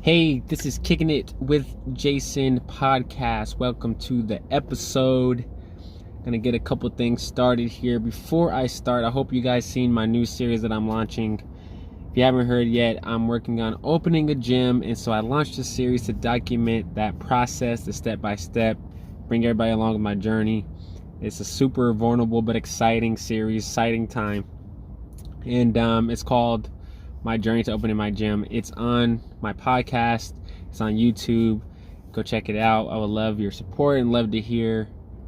Hey, this is Kickin It With Jason podcast. Welcome to the episode. Gonna get a couple things started here. Before I start, I hope you guys seen my new series that I'm launching. If you haven't heard yet, I'm working on opening a gym, and so I launched a series to document that process, the step-by-step, bring everybody along with my journey. It's a super vulnerable but exciting series, exciting time, and it's called My Journey to Opening My Gym. It's on my podcast, it's on YouTube. Go check it out. I would love your support and love to hear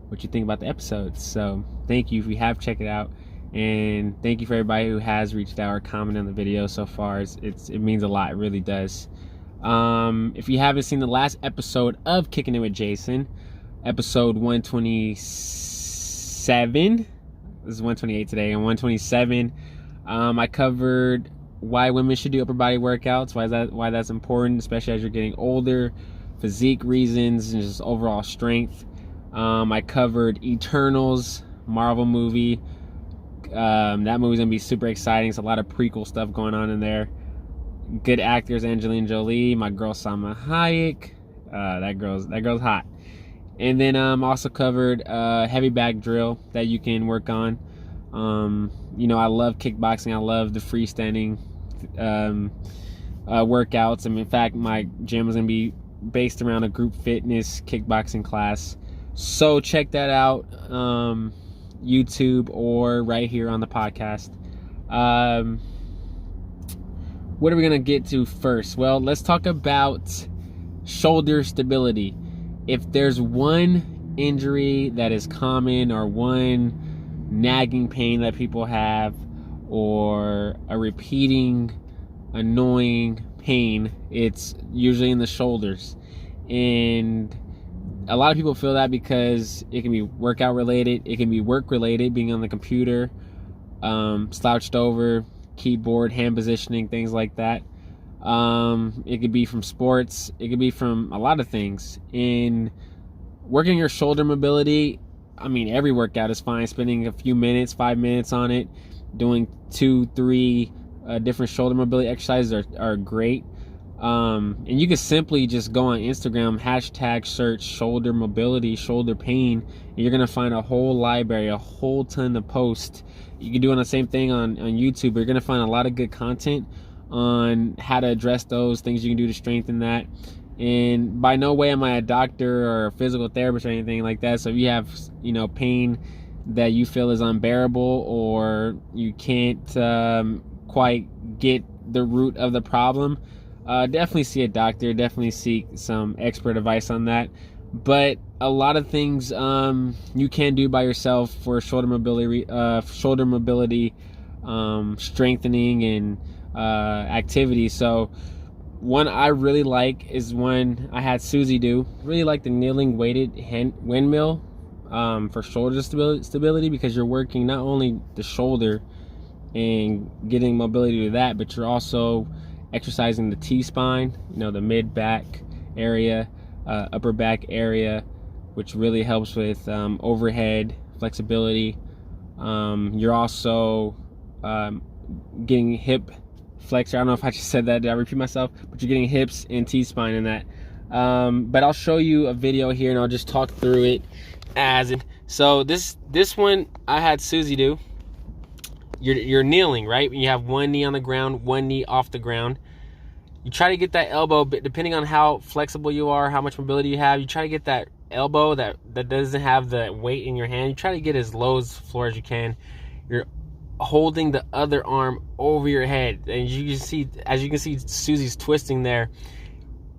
what you think about the episodes. So thank you if you have checked it out, and thank you for everybody who has reached out or commented on the video so far. It means a lot. It really does. If you haven't seen the last episode of Kickin It With Jason, episode 127, this is 128 today, and 127, I covered why women should do upper body workouts, why that's important, especially as you're getting older, physique reasons, and just overall strength. I covered Eternals, Marvel movie. That movie's gonna be super exciting. It's a lot of prequel stuff going on in there. Good actors: Angelina Jolie, my girl Salma Hayek. That girl's hot. And then also covered heavy back drill that you can work on. I love kickboxing. I love the freestanding workouts. In fact, my gym is going to be based around a group fitness kickboxing class. So check that out, YouTube or right here on the podcast. What are we going to get to first? Well, let's talk about shoulder stability. If there's one injury that is common, or one nagging pain that people have, or a repeating annoying pain, it's usually in the shoulders. And a lot of people feel that because it can be workout related, it can be work related, being on the computer, slouched over, keyboard, hand positioning, things like that. It could be from sports, it could be from a lot of things. In working your shoulder mobility, every workout is fine. Spending a few minutes, 5 minutes on it, doing 2-3 different shoulder mobility exercises are great. And you can simply just go on Instagram, hashtag search shoulder mobility, shoulder pain, and you're going to find a whole library, a whole ton of posts. You can do the same thing on YouTube. You're going to find a lot of good content on how to address those things you can do to strengthen that. And by no way am I a doctor or a physical therapist or anything like that. So if you have, pain that you feel is unbearable, or you can't quite get the root of the problem, definitely see a doctor, definitely seek some expert advice on that. But a lot of things you can do by yourself for shoulder mobility, strengthening and activity. So one I really like is one I had Susie do. Really like the kneeling weighted windmill for shoulder stability, because you're working not only the shoulder and getting mobility to that, but you're also exercising the T-spine, the mid-back area, upper back area, which really helps with overhead flexibility. You're also getting hip flexor. I don't know if I just said that, did I repeat myself? But you're getting hips and T-spine in that. But I'll show you a video here and I'll just talk through it as it. So this one I had Susie do. You're kneeling, right? You have one knee on the ground, one knee off the ground. You try to get that elbow, but depending on how flexible you are, how much mobility you have, you try to get that elbow that doesn't have the weight in your hand. You try to get as low as the floor as you can. You're holding the other arm over your head, and as you can see Susie's twisting there.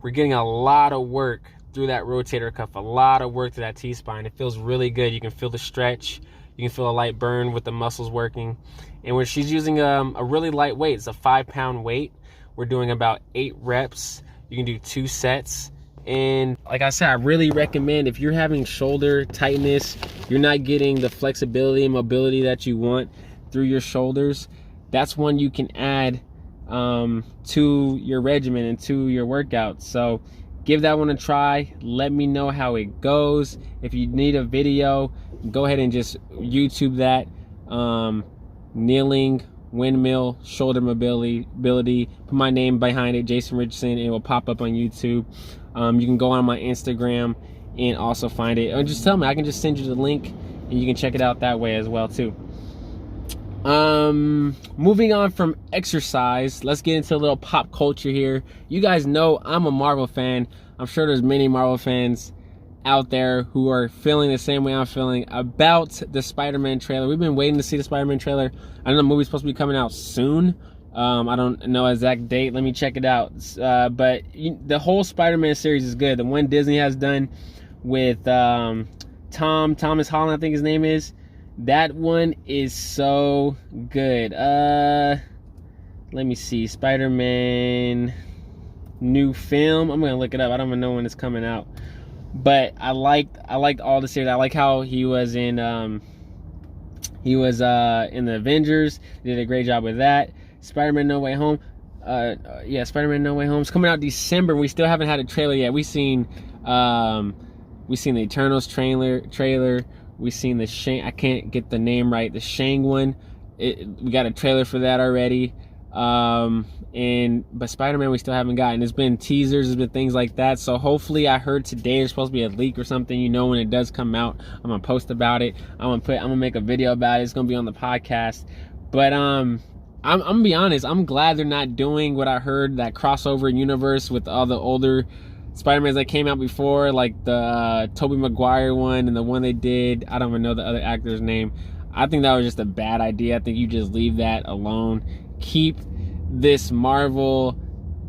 We're getting a lot of work through that rotator cuff, a lot of work through that T-spine. It feels really good. You can feel the stretch, you can feel a light burn with the muscles working. And when she's using a really light weight, it's a 5-pound weight, we're doing about 8 reps. You can do 2 sets. And like I said, I really recommend, if you're having shoulder tightness, you're not getting the flexibility and mobility that you want through your shoulders, that's one you can add to your regimen and to your workouts. So give that one a try. Let me know how it goes. If you need a video, go ahead and just YouTube that, kneeling Windmill, shoulder mobility. Put my name behind it, Jason Richardson, and it will pop up on YouTube. You can go on my Instagram and also find it. Or just tell me, I can just send you the link and you can check it out that way as well too. Moving on from exercise, let's get into a little pop culture here. You guys know I'm a Marvel fan. I'm sure there's many Marvel fans out there who are feeling the same way I'm feeling about the Spider-Man trailer. We've been waiting to see the Spider-Man trailer. I know the movie's supposed to be coming out soon. I don't know exact date. Let me check it out. But the whole Spider-Man series is good. The one Disney has done with Thomas Holland, I think his name is. That one is so good. Let me see. Spider-Man new film. I'm gonna look it up. I don't even know when it's coming out. But I liked all the series. I like how he was in the Avengers. He did a great job with that. Spider-Man No Way Home. Spider-Man No Way Home is coming out December. We still haven't had a trailer yet. We seen the Eternals trailer. We seen the Shang. I can't get the name right. The Shang one. We got a trailer for that already. But Spider-Man we still haven't gotten. There's been teasers, there's been things like that. So hopefully, I heard today there's supposed to be a leak or something. You know, when it does come out, I'm gonna post about it. I'm gonna make a video about it. It's gonna be on the podcast. But I'm gonna be honest. I'm glad they're not doing what I heard, that crossover universe with all the older Spider-Mans that came out before, like the Tobey Maguire one and the one they did. I don't even know the other actor's name. I think that was just a bad idea. I think you just leave that alone. Keep this Marvel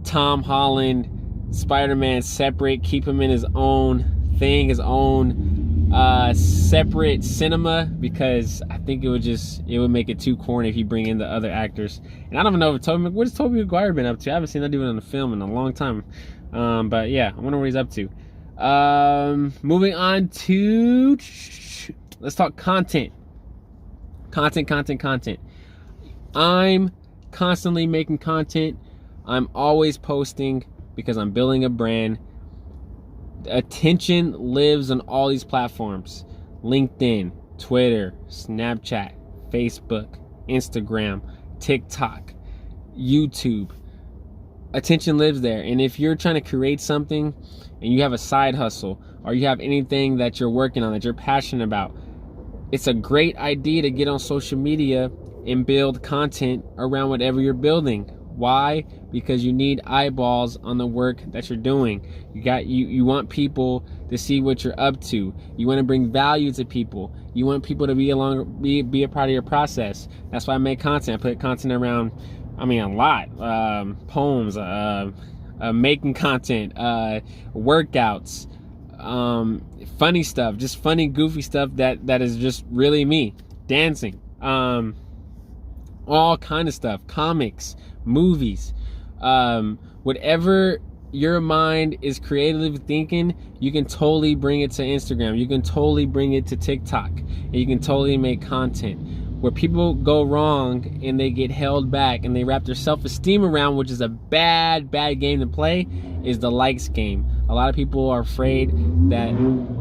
Tom Holland Spider-Man separate. Keep him in his own thing, his own separate cinema, because I think it would make it too corny if you bring in the other actors. And I don't even know if what has Tobey Maguire been up to? I haven't seen that dude on the film in a long time. But yeah, I wonder what he's up to. Moving on to, let's talk content. Content. I'm constantly making content. I'm always posting because I'm building a brand. Attention lives on all these platforms: LinkedIn, Twitter, Snapchat, Facebook, Instagram, TikTok, YouTube. Attention lives there. And if you're trying to create something and you have a side hustle, or you have anything that you're working on that you're passionate about, it's a great idea to get on social media and build content around whatever you're building. Why? Because you need eyeballs on the work that you're doing. You want people to see what you're up to. You want to bring value to people. You want people to be a part of your process. That's why I make content. I put content around, a lot. Poems, making content, workouts, funny stuff, just funny, goofy stuff that is just really me. Dancing, all kind of stuff, comics, movies, whatever your mind is creatively thinking, you can totally bring it to Instagram. You can totally bring it to TikTok, and you can totally make content. Where people go wrong and they get held back and they wrap their self-esteem around, which is a bad game to play, is the likes game. A lot of people are afraid that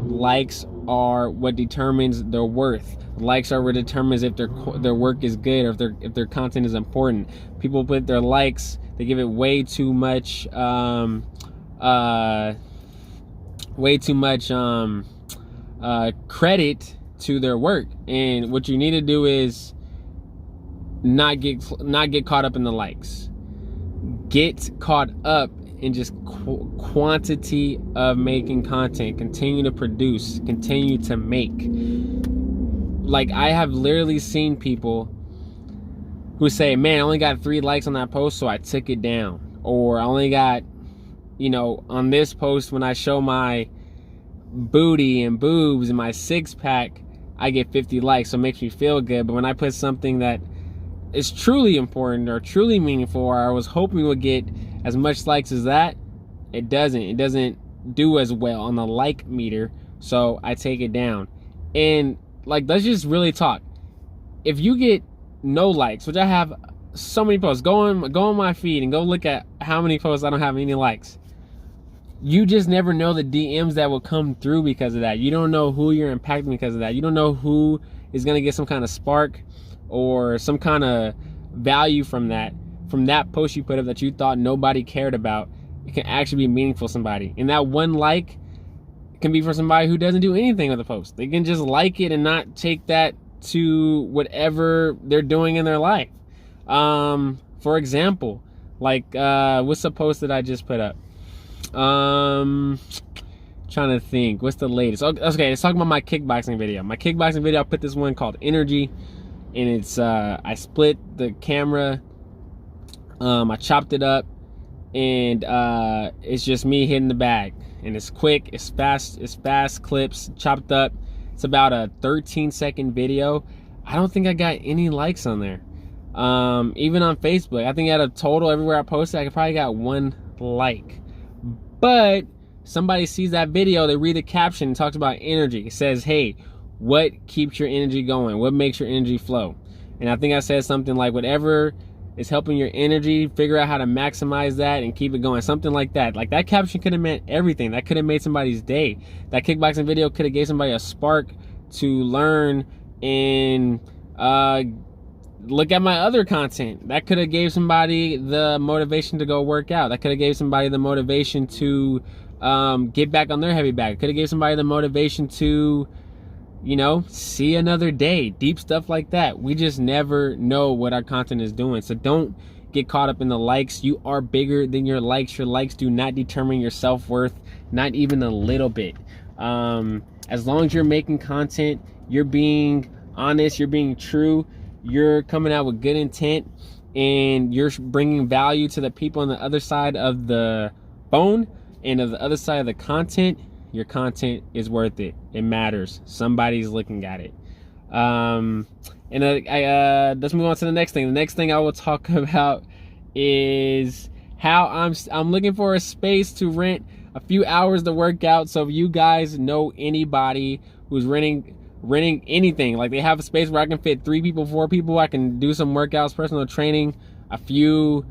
likes are what determines their worth. Likes are what determines if their work is good, or if their content is important. People put their likes, they give it way too much credit to their work. And what you need to do is not get caught up in the likes. Get caught up in just quantity of making content. Continue to produce, continue to make. Like, I have literally seen people who say, man, I only got 3 likes on that post, so I took it down. Or I only got, on this post, when I show my booty and boobs and my 6-pack, I get 50 likes, so it makes me feel good. But when I put something that is truly important or truly meaningful, or I was hoping would get as much likes as that, it doesn't do as well on the like meter, so I take it down. And let's just really talk. If you get no likes, which I have so many posts, go on my feed and go look at how many posts I don't have any likes. You just never know the DMs that will come through because of that. You don't know who you're impacting because of that. You don't know who is going to get some kind of spark or some kind of value from that post you put up that you thought nobody cared about. It can actually be meaningful to somebody. And that one like can be for somebody who doesn't do anything with the post. They can just like it and not take that to whatever they're doing in their life. For example, like what's the post that I just put up? Trying to think, what's the latest? Okay, let's talk about my kickboxing video. My kickboxing video, I put this one called Energy, and it's I split the camera, I chopped it up, and it's just me hitting the bag, and it's quick, it's fast clips, chopped up. It's about a 13-second video. I don't think I got any likes on there. Even on Facebook, I think out of total everywhere I posted, I probably got 1 like. But somebody sees that video, they read the caption, and talks about energy. It says, hey, what keeps your energy going? What makes your energy flow? And I think I said something like, whatever is helping your energy, figure out how to maximize that and keep it going. Something like that. Like, that caption could have meant everything. That could have made somebody's day. That kickboxing video could have gave somebody a spark to learn and look at my other content. That could have gave somebody the motivation to go work out. That could have gave somebody the motivation to get back on their heavy bag. It could have gave somebody the motivation to, you know, see another day. Deep stuff like that. We just never know what our content is doing. So don't get caught up in the likes. You are bigger than your likes. Your likes do not determine your self-worth, not even a little bit. As long as you're making content, you're being honest, you're being true, you're coming out with good intent, and you're bringing value to the people on the other side of the phone and of the other side of the content, your content is worth it. It matters. Somebody's looking at it. And let's move on to the next thing. The next thing I will talk about is how I'm looking for a space to rent a few hours to work out. So if you guys know anybody who's renting anything, like they have a space where I can fit 3 people, 4 people, I can do some workouts, personal training, a few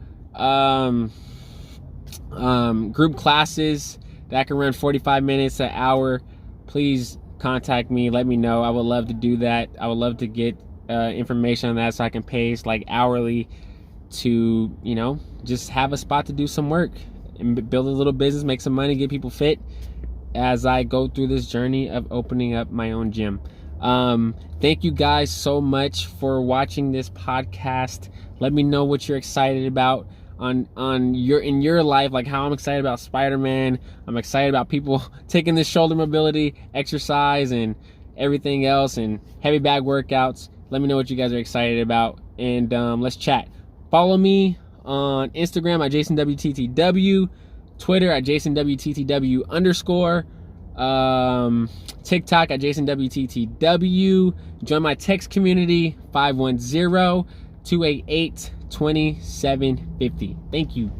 group classes that I can run 45 minutes, an hour, please contact me. Let me know. I would love to do that. I would love to get information on that so I can pay like hourly to, you know, just have a spot to do some work and build a little business, make some money, get people fit as I go through this journey of opening up my own gym. Thank you guys so much for watching this podcast. Let me know what you're excited about in your life, like how I'm excited about Spider-Man. I'm excited about people taking this shoulder mobility exercise and everything else and heavy bag workouts. Let me know what you guys are excited about, and let's chat. Follow me on Instagram at JasonWTTW, Twitter at JasonWTTW_, TikTok at JasonWTTW. Join my text community, 510-288-2750. Thank you.